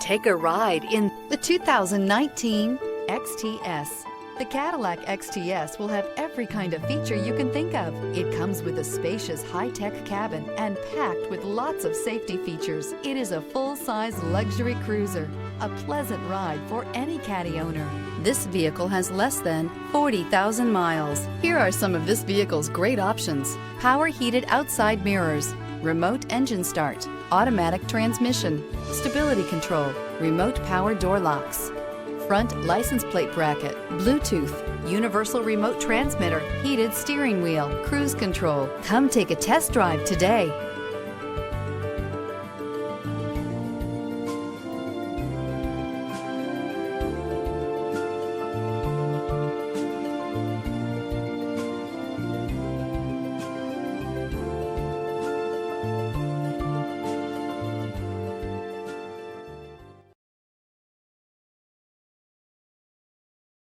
Take a ride in the 2019 XTS. The Cadillac XTS will have every kind of feature you can think of. It comes with a spacious high-tech cabin and packed with lots of safety features. It is a full-size luxury cruiser, a pleasant ride for any Caddy owner. This vehicle has less than 40,000 miles. Here are some of this vehicle's great options: power heated outside mirrors, remote engine start, automatic transmission, stability control, remote power door locks, front license plate bracket, Bluetooth, universal remote transmitter, heated steering wheel, cruise control. Come take a test drive today.